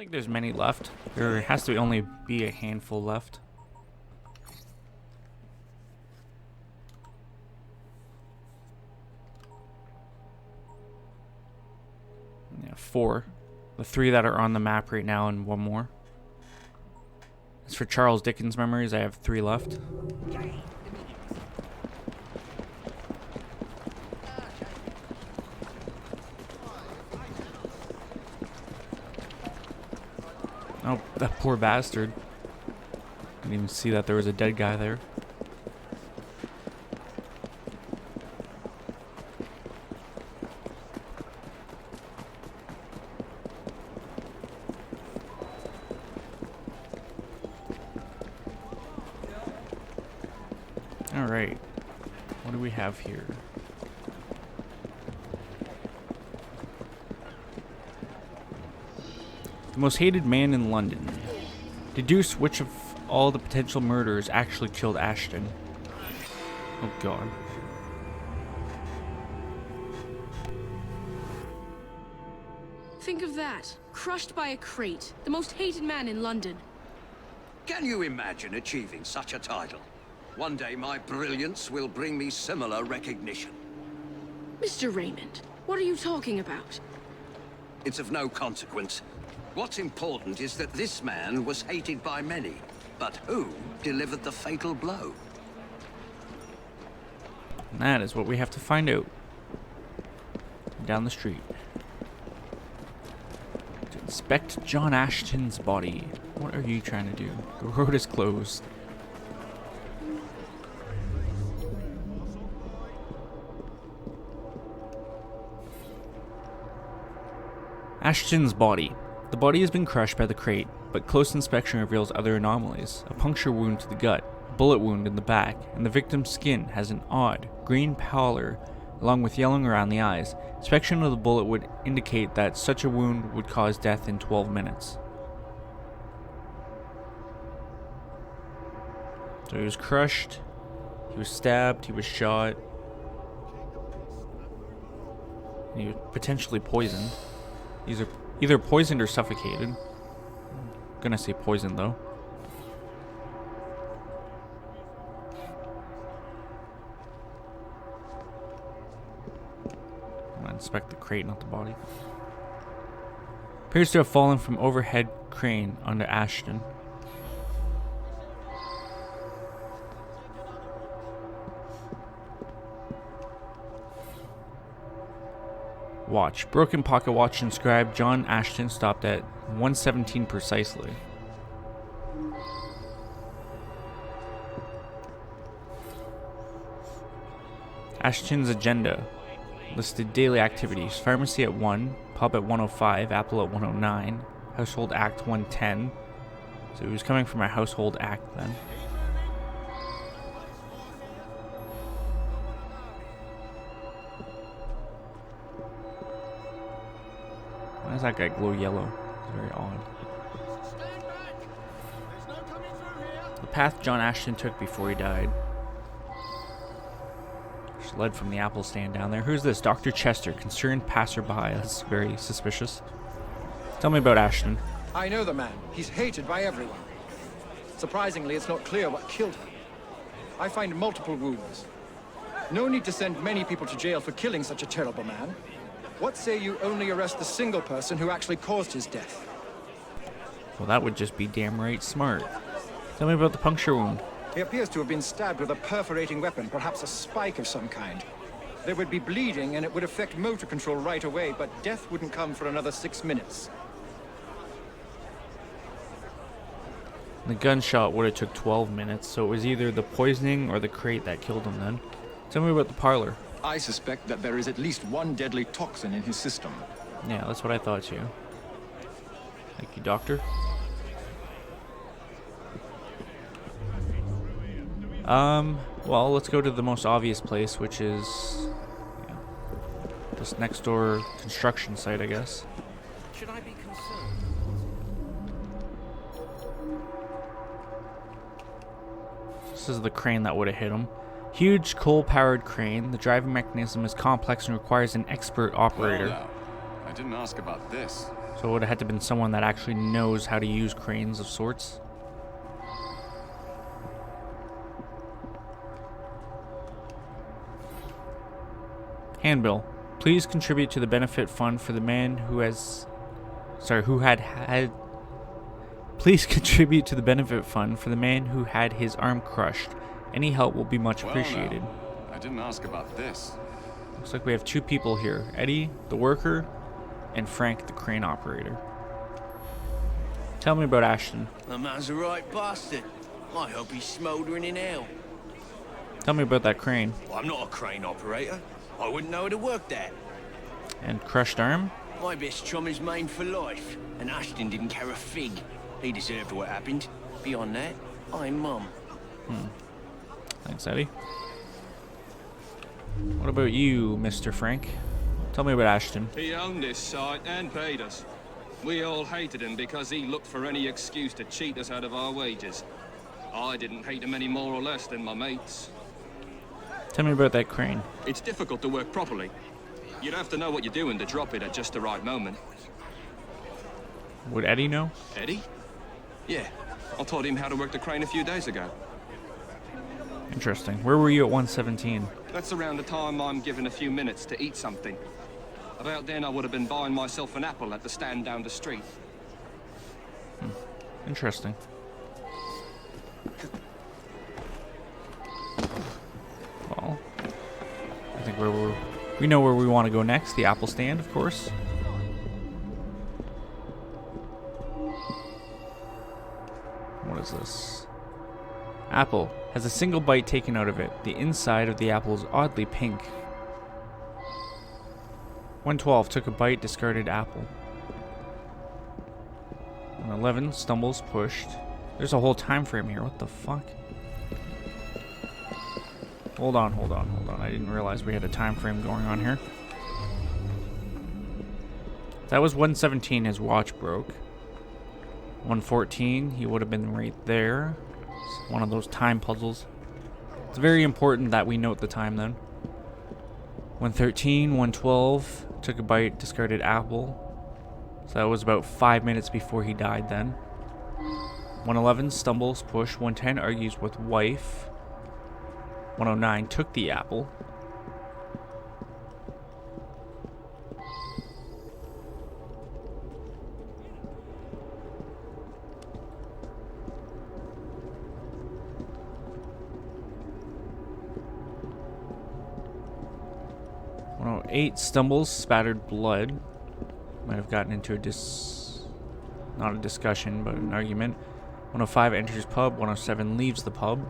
think there's many left. There has to only be a handful left. Yeah, 4. The 3 that are on the map right now and 1 more. As for Charles Dickens memories, I have 3 left. Oh, that poor bastard. Didn't even see that there was a dead guy there. Alright. What do we have here? The most hated man in London. Deduce which of all the potential murderers actually killed Ashton. Oh god. Think of that. Crushed by a crate. The most hated man in London. Can you imagine achieving such a title? One day my brilliance will bring me similar recognition. Mr. Raymond, what are you talking about? It's of no consequence. What's important is that this man was hated by many. But who delivered the fatal blow? And that is what we have to find out. Down the street. To inspect John Ashton's body. What are you trying to do? The road is closed. Ashton's body. The body has been crushed by the crate, but close inspection reveals other anomalies. A puncture wound to the gut, a bullet wound in the back, and the victim's skin has an odd green pallor along with yellowing around the eyes. Inspection of the bullet would indicate that such a wound would cause death in 12 minutes. So he was crushed, he was stabbed, he was shot, and he was potentially poisoned. These are either poisoned or suffocated. I'm gonna say poisoned though. I'm gonna inspect the crate, not the body. Appears to have fallen from overhead crane onto Ashton. Watch. Broken pocket watch inscribed John Ashton stopped at 1:17 precisely. Ashton's agenda. Listed daily activities. Pharmacy at 1, pub at 1:05, Apple at 1:09, Household Act 1:10. So he was coming from a Household Act then. Why does that guy glow yellow? It's very odd. The path John Ashton took before he died. Just led from the apple stand down there. Who's this? Dr. Chester, concerned passerby. That's very suspicious. Tell me about Ashton. I know the man. He's hated by everyone. Surprisingly, it's not clear what killed him. I find multiple wounds. No need to send many people to jail for killing such a terrible man. What say you only arrest the single person who actually caused his death? Well, that would just be damn right smart. Tell me about the puncture wound. He appears to have been stabbed with a perforating weapon, perhaps a spike of some kind. There would be bleeding and it would affect motor control right away, but death wouldn't come for another 6 minutes. The gunshot would have took 12 minutes, so it was either the poisoning or the crate that killed him then. Tell me about the parlor. I suspect that there is at least one deadly toxin in his system. Yeah, that's what I thought too. Thank you, doctor. Well, let's go to the most obvious place, which is this next door construction site, I guess. Should I be concerned? This is the crane that would have hit him. Huge coal-powered crane. The driving mechanism is complex and requires an expert operator. Well, now, I didn't ask about this. So it would have had to have been someone that actually knows how to use cranes of sorts. Handbill. Please contribute to the benefit fund for the man who has... Sorry, who had... Please contribute to the benefit fund for the man who had his arm crushed. Any help will be much appreciated. Well, no, I didn't ask about this. Looks like we have two people here. Eddie, the worker, and Frank, the crane operator. Tell me about Ashton. The man's a right bastard. I hope he's smouldering in hell. Tell me about that crane. Well, I'm not a crane operator. I wouldn't know how to work that. And crushed arm? My best chum is maimed for life, and Ashton didn't care a fig. He deserved what happened. Beyond that, I'm mum. Thanks, Eddie. What about you, Mr. Frank? Tell me about Ashton. He owned this site and paid us. We all hated him because he looked for any excuse to cheat us out of our wages. I didn't hate him any more or less than my mates. Tell me about that crane. It's difficult to work properly. You'd have to know what you're doing to drop it at just the right moment. Would Eddie know? Eddie? Yeah, I taught him how to work the crane a few days ago. Interesting. Where were you at 117? That's around the time I'm given a few minutes to eat something. About then I would have been buying myself an apple at the stand down the street. Interesting. Well, I think we know where we want to go next. The apple stand, of course. What is this? Apple has a single bite taken out of it. The inside of the apple is oddly pink. 112 took a bite, discarded apple. 111 stumbles, pushed. There's a whole time frame here. What the fuck? Hold on. I didn't realize we had a time frame going on here. That was 117. His watch broke. 114. He would have been right there. It's one of those time puzzles. It's very important that we note the time then. 113, 112, took a bite, discarded apple. So that was about 5 minutes before he died then. 111, stumbles, push. 110, argues with wife. 109, took the apple. Eight stumbles, spattered blood. Might have gotten into not a discussion, but an argument. 105 enters pub. 107 leaves the pub.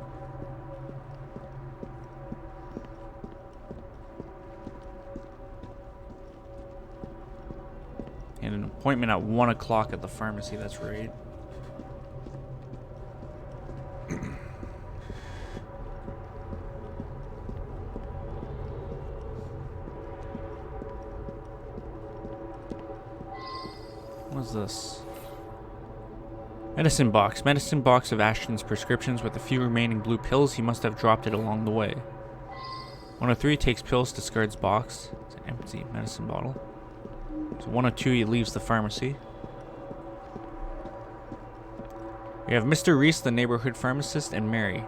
And an appointment at 1 o'clock at the pharmacy. That's right. What's this? Medicine box. Medicine box of Ashton's prescriptions with a few remaining blue pills. He must have dropped it along the way. 103 takes pills, discards box. It's an empty medicine bottle. So 102, he leaves the pharmacy. We have Mr. Reese, the neighborhood pharmacist, and Mary,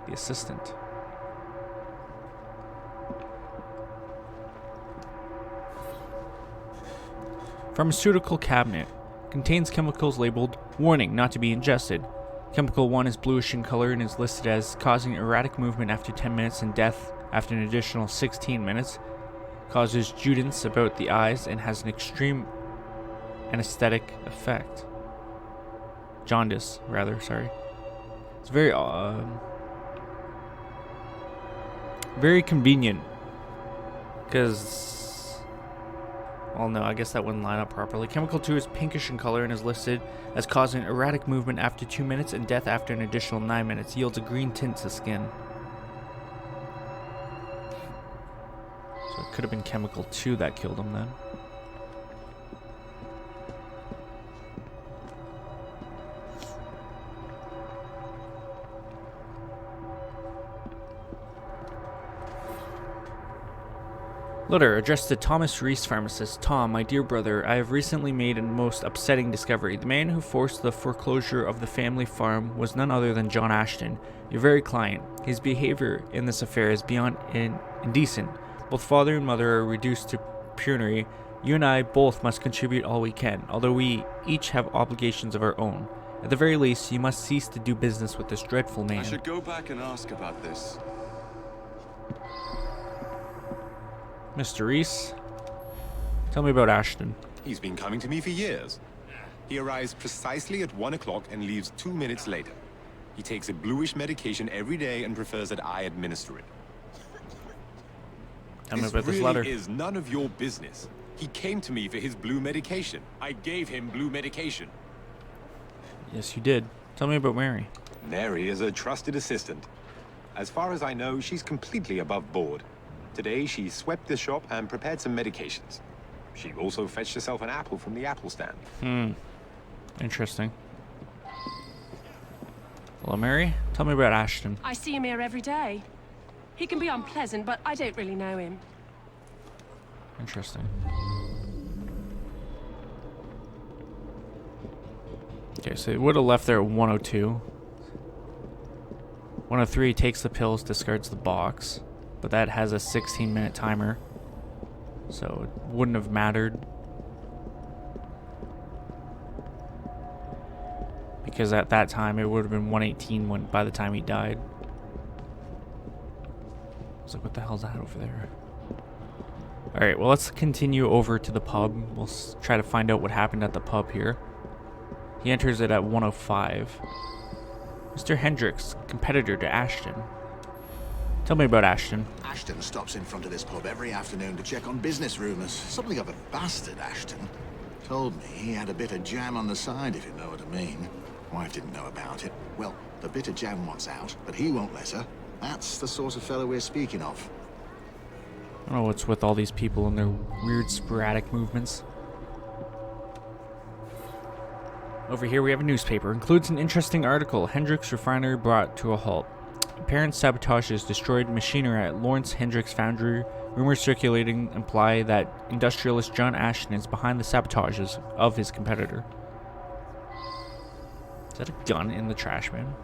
the assistant. Pharmaceutical cabinet. Contains chemicals labeled, warning, not to be ingested. Chemical 1 is bluish in color and is listed as causing erratic movement after 10 minutes and death after an additional 16 minutes. Causes judence about the eyes and has an extreme anesthetic effect. Jaundice, rather, sorry. It's very convenient. Because... well, no, I guess that wouldn't line up properly. Chemical 2 is pinkish in color and is listed as causing erratic movement after 2 minutes and death after an additional 9 minutes. Yields a green tint to skin. So it could have been Chemical 2 that killed him then. Letter addressed to Thomas Reese, pharmacist. Tom, my dear brother, I have recently made a most upsetting discovery. The man who forced the foreclosure of the family farm was none other than John Ashton, your very client. His behavior in this affair is beyond indecent. Both father and mother are reduced to penury. You and I both must contribute all we can, although we each have obligations of our own. At the very least, you must cease to do business with this dreadful man. I should go back and ask about this. Mr. Reese, tell me about Ashton. He's been coming to me for years. He arrives precisely at 1 o'clock and leaves 2 minutes later. He takes a bluish medication every day and prefers that I administer it. Tell me about this letter. This really is none of your business. He came to me for his blue medication. I gave him blue medication. Yes, you did. Tell me about Mary. Mary is a trusted assistant. As far as I know, she's completely above board. Today, she swept the shop and prepared some medications. She also fetched herself an apple from the apple stand. Interesting. Hello, Mary. Tell me about Ashton. I see him here every day. He can be unpleasant, but I don't really know him. Interesting. Okay, so he would have left there at 102. 103 takes the pills, discards the box. But that has a 16-minute timer, so it wouldn't have mattered. Because at that time, it would have been 118 by the time he died. I was like, what the hell's that over there? Alright, well, let's continue over to the pub. We'll try to find out what happened at the pub here. He enters it at 105. Mr. Hendricks, competitor to Ashton. Tell me about Ashton. Ashton stops in front of this pub every afternoon to check on business rumors. Something of a bastard, Ashton. Told me he had a bit of jam on the side, if you know what I mean. Wife didn't know about it. Well, the bit of jam wants out, but he won't let her. That's the sort of fellow we're speaking of. I don't know what's with all these people and their weird sporadic movements. Over here we have a newspaper. Includes an interesting article. Hendricks refinery brought to a halt. Apparent sabotages destroyed machinery at Lawrence Hendricks Foundry. Rumors circulating imply that industrialist John Ashton is behind the sabotages of his competitor. Is that a gun in the trash bin?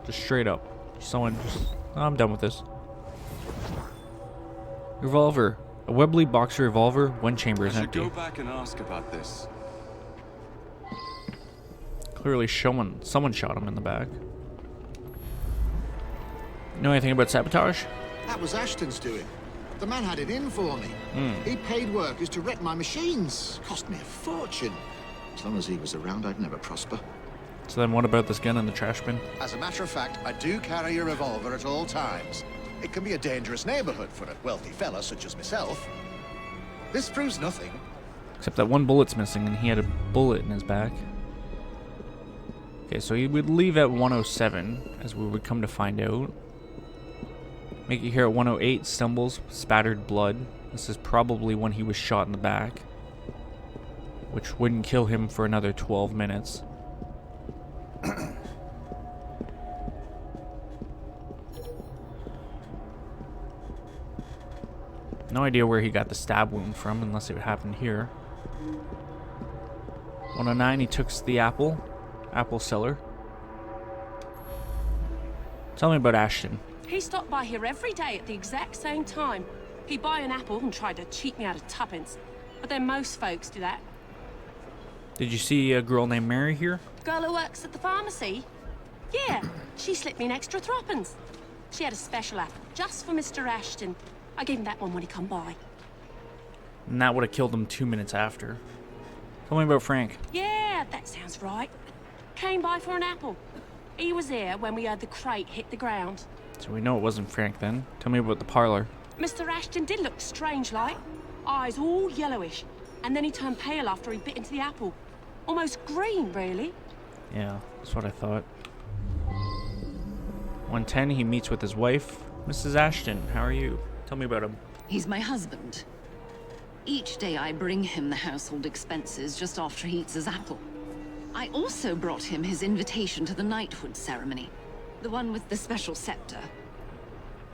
Just straight up. Someone just... Oh, I'm done with this. Revolver. A Webley boxer revolver. One chamber is empty. I should go back and ask about this. Clearly someone shot him in the back. Know anything about sabotage? That was Ashton's doing. The man had it in for me. He paid workers to wreck my machines. Cost me a fortune. As long as he was around, I'd never prosper. So then what about this gun in the trash bin? As a matter of fact, I do carry a revolver at all times. It can be a dangerous neighborhood for a wealthy fella such as myself. This proves nothing. Except that one bullet's missing and he had a bullet in his back. Okay, so he would leave at 107, as we would come to find out. Make it here at 108, stumbles, spattered blood. This is probably when he was shot in the back. Which wouldn't kill him for another 12 minutes. No idea where he got the stab wound from, unless it happened here. 109, he took the apple cellar. Tell me about Ashton. He stopped by here every day at the exact same time. He'd buy an apple and tried to cheat me out of tuppence. But then most folks do that. Did you see a girl named Mary here? Girl who works at the pharmacy? Yeah, she slipped me an extra threepence. She had a special apple, just for Mr. Ashton. I gave him that one when he come by. And that would have killed him 2 minutes after. Tell me about Frank. Yeah, that sounds right. Came by for an apple. He was here when we heard the crate hit the ground. So we know it wasn't Frank then. Tell me about the parlor. Mr. Ashton did look strange-like. Eyes all yellowish. And then he turned pale after he bit into the apple. Almost green, really. Yeah, that's what I thought. 110, he meets with his wife. Mrs. Ashton, how are you? Tell me about him. He's my husband. Each day I bring him the household expenses just after he eats his apple. I also brought him his invitation to the knighthood ceremony. The one with the special scepter.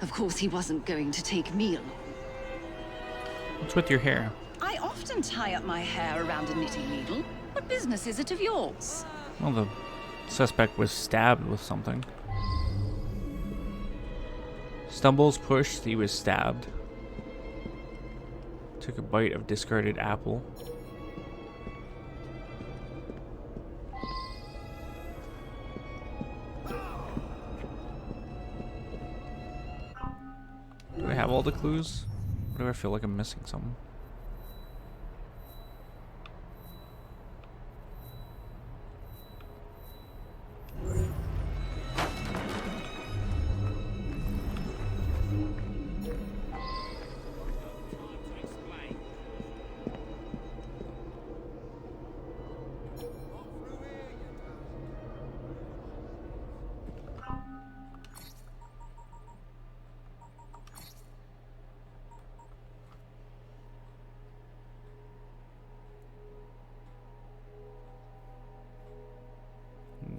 Of course, he wasn't going to take me along. What's with your hair? I often tie up my hair around a knitting needle. What business is it of yours? Well, the suspect was stabbed with something. Stumbles pushed, he was stabbed. Took a bite of discarded apple. Do I have all the clues? Or do I feel like I'm missing something?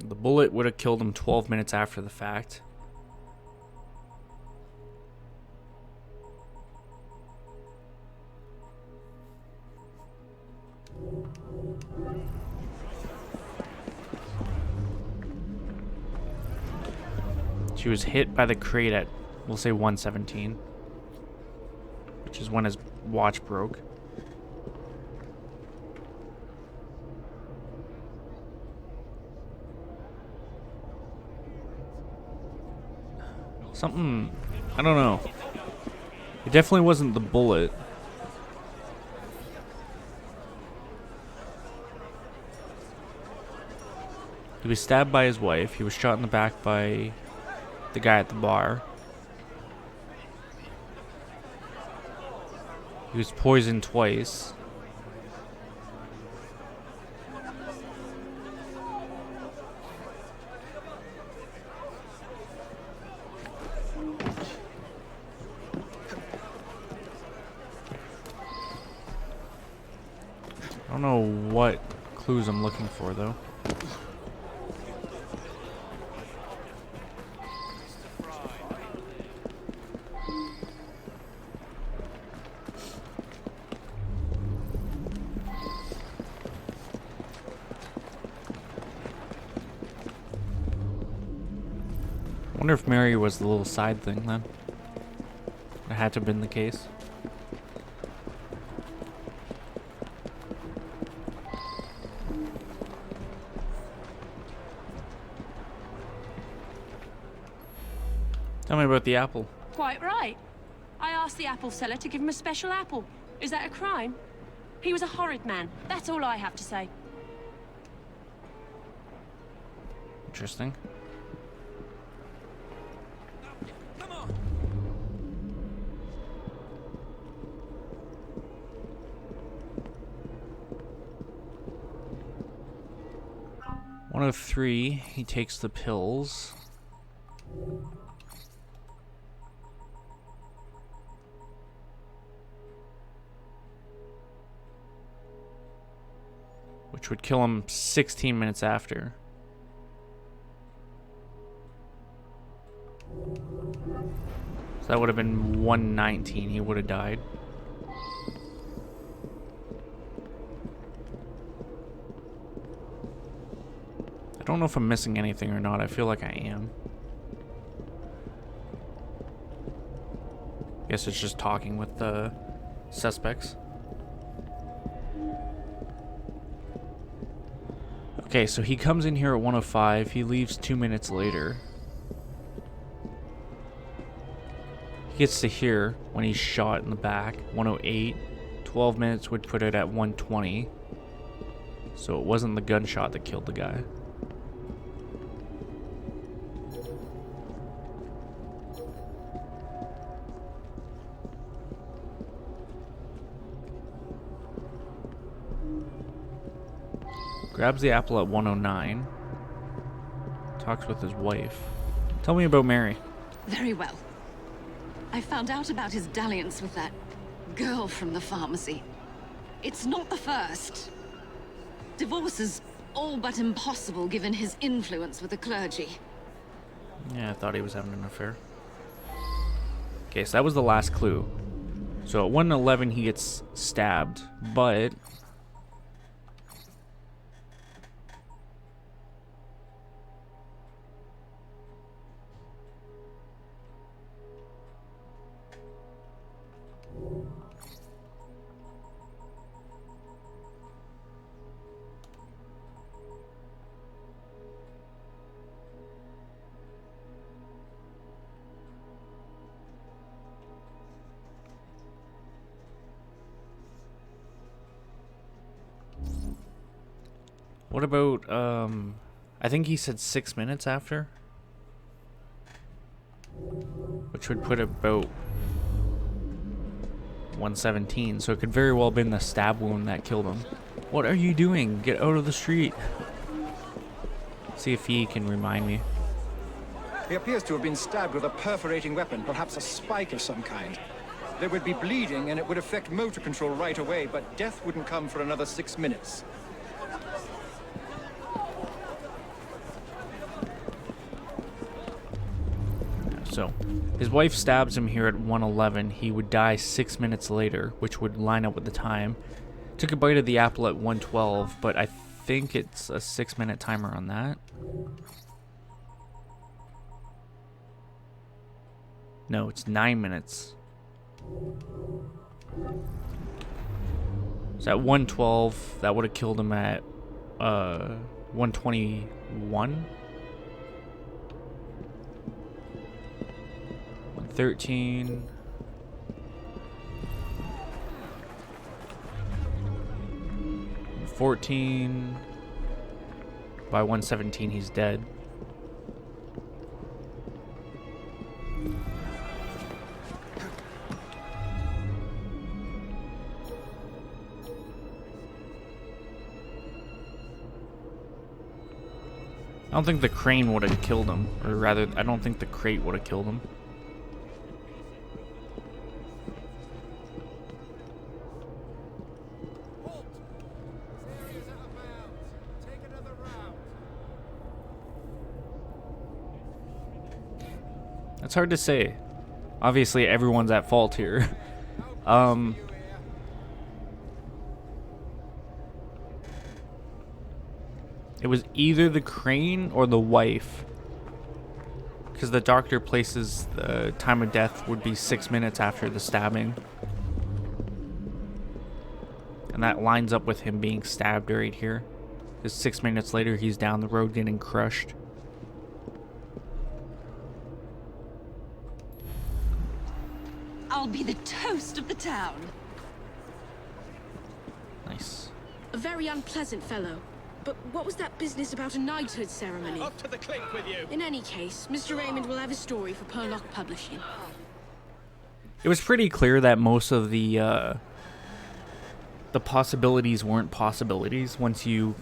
The bullet would have killed him 12 minutes after the fact. She was hit by the crate at, we'll say 117, which is when his watch broke. Something, I don't know. It definitely wasn't the bullet. He was stabbed by his wife. He was shot in the back by the guy at the bar. He was poisoned twice. I don't know what clues I'm looking for, though. I wonder if Mary was the little side thing then. It had to have been the case. Tell me about the apple. Quite right. I asked the apple seller to give him a special apple. Is that a crime? He was a horrid man. That's all I have to say. Interesting. Come on. One of three, he takes the pills. Which would kill him 16 minutes after. So that would have been 119. He would have died. I don't know if I'm missing anything or not. I feel like I am. Guess it's just talking with the suspects. Okay, so he comes in here at 105. He leaves 2 minutes later. He gets to here when he's shot in the back. 108. 12 minutes would put it at 120. So it wasn't the gunshot that killed the guy. Grabs the apple at 109. Talks with his wife. Tell me about Mary. Very well. I found out about his dalliance with that girl from the pharmacy. It's not the first. Divorce is all but impossible given his influence with the clergy. Yeah, I thought he was having an affair. Okay, so that was the last clue. So at 1:11 he gets stabbed, but what about, I think he said 6 minutes after? Which would put about 1:17, so it could very well have been the stab wound that killed him. What are you doing? Get out of the street. See if he can remind me. He appears to have been stabbed with a perforating weapon, perhaps a spike of some kind. There would be bleeding and it would affect motor control right away, but death wouldn't come for another 6 minutes. So, his wife stabs him here at 1:11. He would die 6 minutes later, which would line up with the time. Took a bite of the apple at 1:12, but I think it's a 6-minute timer on that. No, it's 9 minutes. So at 1:12, that would have killed him at 1:21. 1:13. $14. By 1:17, he's dead. I don't think the crane would have killed him, or rather, I don't think the crate would have killed him. It's hard to say. Obviously, everyone's at fault here. It was either the crane or the wife, because the doctor places the time of death would be 6 minutes after the stabbing, and that lines up with him being stabbed right here, because 6 minutes later he's down the road getting crushed. I'll be the toast of the town. Nice. A very unpleasant fellow. But what was that business about a knighthood ceremony? Up to the clink with you. In any case, Mr. Raymond will have a story for Purlock Publishing. It was pretty clear that most of the possibilities weren't possibilities once you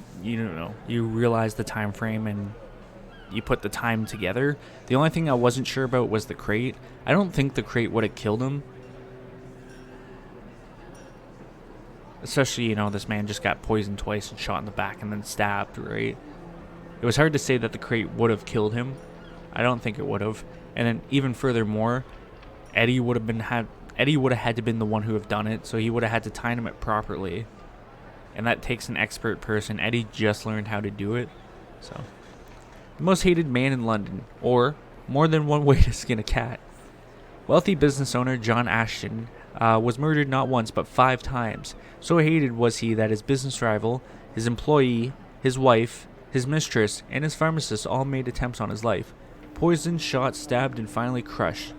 realize the time frame and you put the time together. The only thing I wasn't sure about was the crate. I don't think the crate would have killed him. Especially, this man just got poisoned twice and shot in the back and then stabbed, right? It was hard to say that the crate would have killed him. I don't think it would have. And then even furthermore, Eddie would have had to been the one who have done it, so he would have had to time it properly. And that takes an expert person. Eddie just learned how to do it. So, the most hated man in London, or more than one way to skin a cat. Wealthy business owner John Ashton was murdered not once but 5 times. So hated was he that his business rival, his employee, his wife, his mistress, and his pharmacist all made attempts on his life. Poisoned, shot, stabbed, and finally crushed.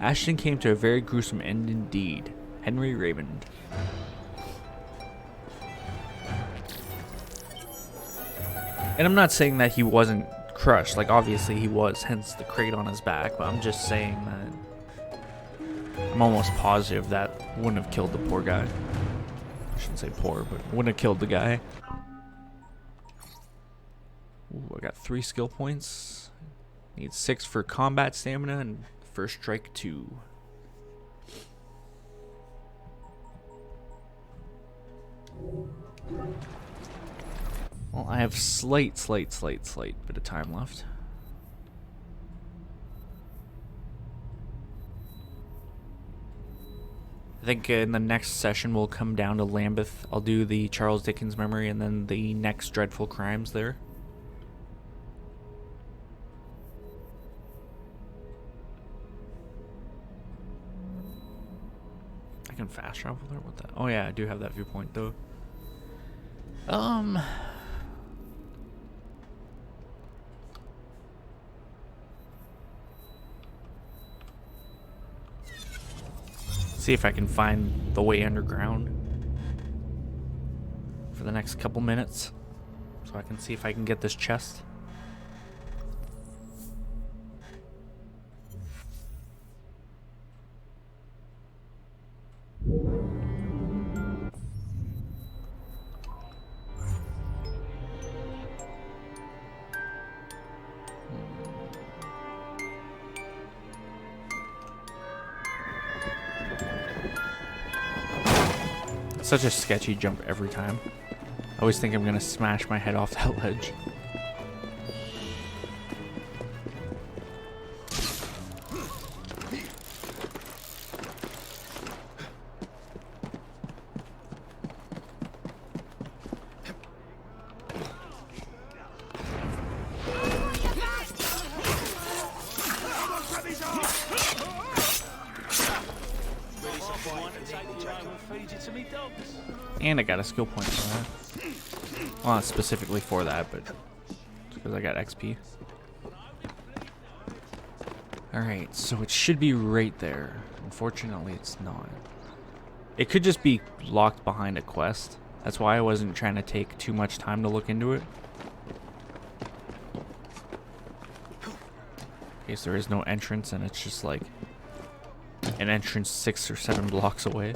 Ashton came to a very gruesome end indeed. Henry Raymond. And I'm not saying that he wasn't crushed. Like, obviously he was, hence the crate on his back. But I'm just saying that I'm almost positive that wouldn't have killed the poor guy. I shouldn't say poor, but wouldn't have killed the guy. Ooh, I got 3 skill points. Need 6 for combat stamina and first strike 2. Well, I have slight bit of time left. I think in the next session we'll come down to Lambeth. I'll do the Charles Dickens memory and then the next Dreadful Crimes there. I can fast travel there? What the? Oh yeah, I do have that viewpoint though. See if I can find the way underground for the next couple minutes so I can see if I can get this chest. Such a sketchy jump every time. I always think I'm gonna smash my head off that ledge. And I got a skill point for that. Well, not specifically for that, but it's because I got XP. Alright, so it should be right there. Unfortunately, it's not. It could just be locked behind a quest. That's why I wasn't trying to take too much time to look into it. In case there is no entrance and it's just like an entrance 6 or 7 blocks away.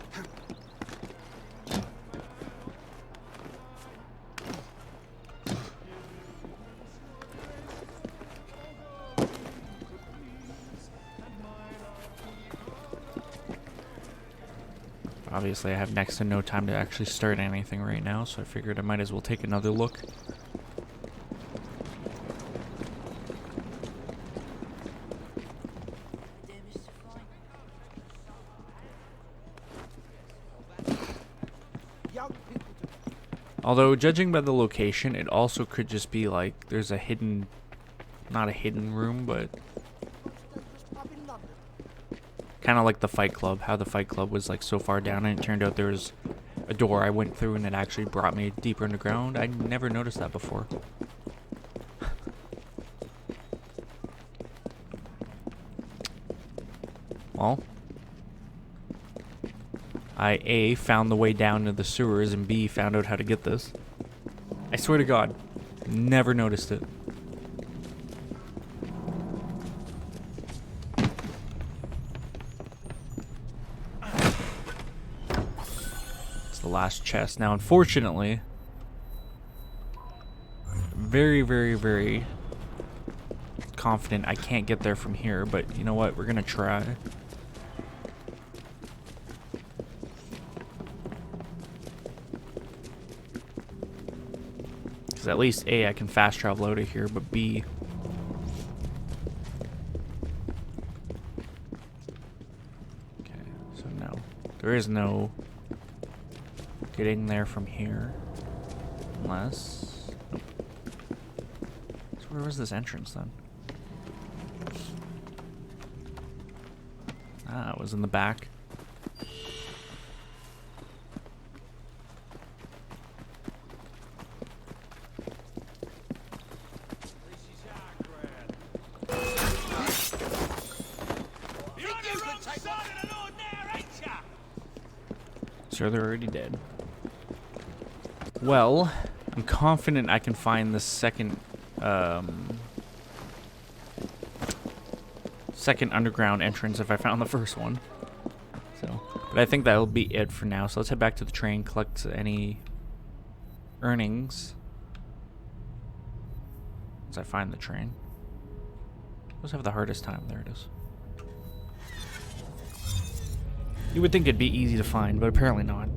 Obviously, I have next to no time to actually start anything right now, so I figured I might as well take another look. Although, judging by the location, it also could just be like there's a hidden, not a hidden room, but kind of like the Fight Club, how the Fight Club was like so far down and it turned out there was a door I went through and it actually brought me deeper underground. I never noticed that before. Well, I A, found the way down to the sewers, and B, found out how to get this. I swear to God, never noticed it. It's the last chest. Now, unfortunately, very, very, very confident I can't get there from here, but you know what? We're gonna try. Because at least A, I can fast travel out of here, but B, okay, so no. There is no getting there from here. Unless, nope. So where was this entrance then? Ah, it was in the back. Sure, they're already dead. Well, I'm confident I can find the second underground entrance if I found the first one. So, but I think that'll be it for now. So let's head back to the train, collect any earnings once I find the train. Let's have the hardest time. There it is. You would think it'd be easy to find, but apparently not.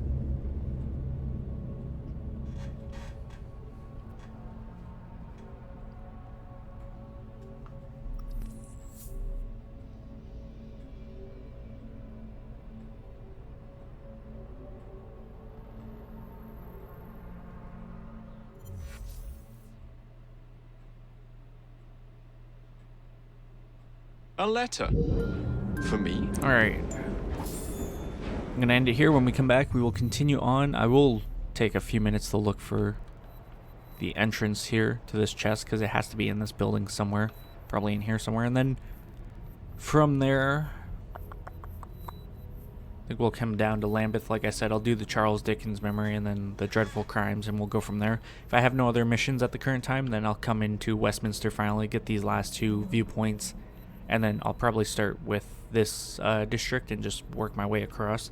A letter. For me? Alright. I'm gonna end it here. When we come back, we will continue on. I will take a few minutes to look for the entrance here to this chest, because it has to be in this building somewhere. Probably in here somewhere. And then from there, I think we'll come down to Lambeth. Like I said, I'll do the Charles Dickens memory and then the Dreadful Crimes, and we'll go from there. If I have no other missions at the current time, then I'll come into Westminster finally, get these last 2 viewpoints, and then I'll probably start with this district and just work my way across.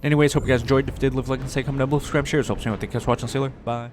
Anyways, hope you guys enjoyed. If you did, leave a like and say, comment down below, subscribe, share. So helps me out. Thank you guys for watching. Sailor. Bye.